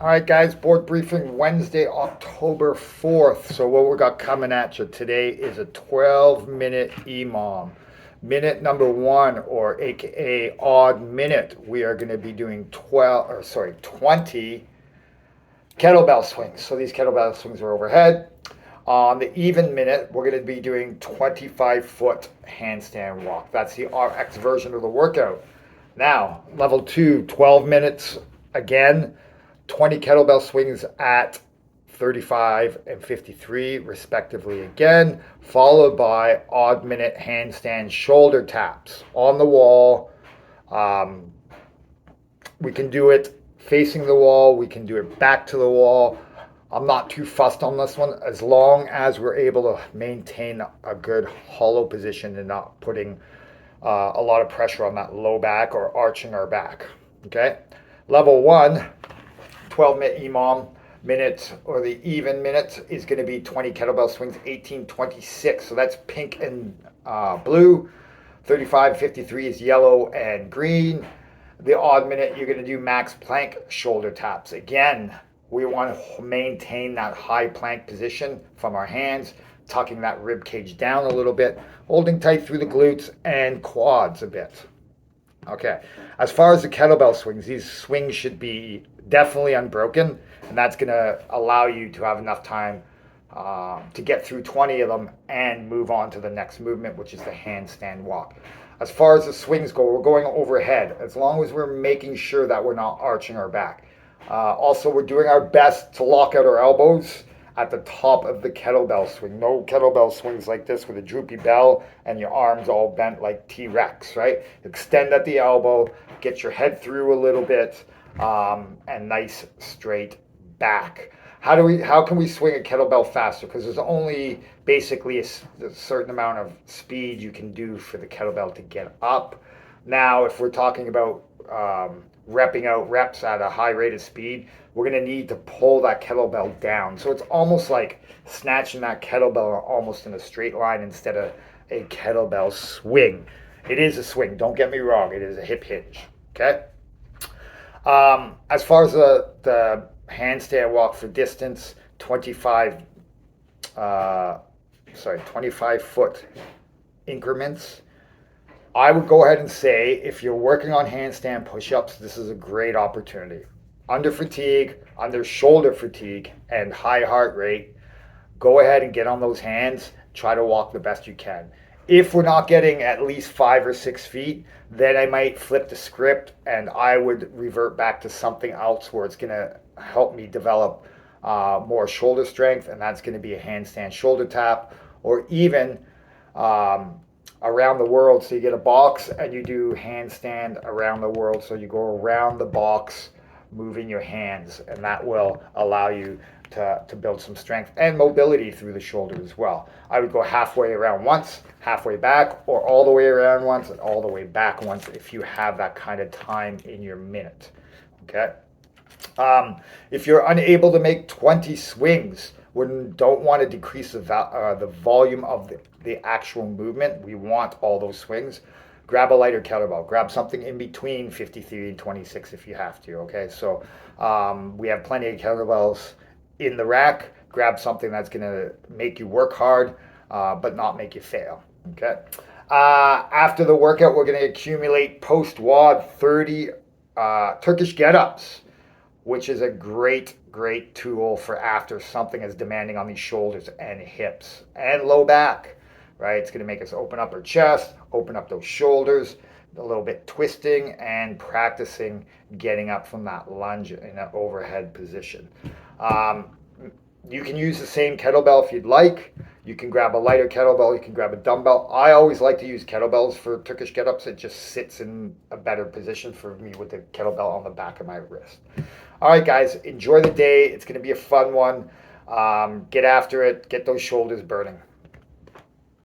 All right, guys, board briefing Wednesday, October 4th. So, what we got coming at you today is a 12-minute EMOM. Minute number one, or AKA odd minute, we are going to be doing 20 kettlebell swings. So, these kettlebell swings are overhead. On the even minute, we're going to be doing 25-foot handstand walk. That's the RX version of the workout. Now, level two, 12 minutes again. 20 kettlebell swings at 35 and 53 respectively again, followed by odd minute handstand shoulder taps on the wall. We can do it facing the wall, we can do it back to the wall. I'm not too fussed on this one as long as we're able to maintain a good hollow position and not putting a lot of pressure on that low back or arching our back. Okay, level one, 12-minute EMOM minute, or the even minute, is going to be 20 kettlebell swings, 18:26. So that's pink and blue. 35:53 is yellow and green. The odd minute, you're going to do max plank shoulder taps. Again, we want to maintain that high plank position from our hands, tucking that rib cage down a little bit, holding tight through the glutes and quads a bit. Okay, as far as the kettlebell swings, these swings should be definitely unbroken, and that's going to allow you to have enough time to get through 20 of them and move on to the next movement, which is the handstand walk. As far as the swings go, we're going overhead, as long as we're making sure that we're not arching our back. Also, we're doing our best to lock out our elbows at the top of the kettlebell swing. No kettlebell swings like this with a droopy bell and your arms all bent like T-Rex, right? Extend at the elbow, get your head through a little bit, and nice straight back. How can we swing a kettlebell faster? Because there's only basically a certain amount of speed you can do for the kettlebell to get up. Now, if we're talking about repping out reps at a high rate of speed, we're going to need to pull that kettlebell down. So it's almost like snatching that kettlebell almost in a straight line instead of a kettlebell swing. It is a swing, don't get me wrong, it is a hip hinge. Okay. As far as the handstand walk for distance, 25 foot increments. I would go ahead and say, if you're working on handstand push-ups, this is a great opportunity. Under fatigue, under shoulder fatigue, and high heart rate, go ahead and get on those hands. Try to walk the best you can. If we're not getting at least 5 or 6 feet, then I might flip the script and I would revert back to something else where it's going to help me develop more shoulder strength, and that's going to be a handstand shoulder tap, or even around the world. So you get a box and you do handstand around the world. So you go around the box moving your hands, and that will allow you to build some strength and mobility through the shoulder as well. I would go halfway around once, halfway back, or all the way around once and all the way back once if you have that kind of time in your minute. Okay. If you're unable to make 20 swings, we don't want to decrease the volume of the actual movement. We want all those swings. Grab a lighter kettlebell. Grab something in between 53 and 26 if you have to. Okay, so we have plenty of kettlebells in the rack. Grab something that's going to make you work hard, but not make you fail. Okay. After the workout, we're going to accumulate post-WOD 30 Turkish get-ups, which is a great tool for after something is demanding on these shoulders and hips and low back, right? It's going to make us open up our chest, open up those shoulders, a little bit twisting and practicing getting up from that lunge in an overhead position. You can use the same kettlebell if you'd like. You can grab a lighter kettlebell. You can grab a dumbbell. I always like to use kettlebells for Turkish get-ups. It just sits in a better position for me with the kettlebell on the back of my wrist. All right, guys, enjoy the day. It's going to be a fun one. Get after it. Get those shoulders burning.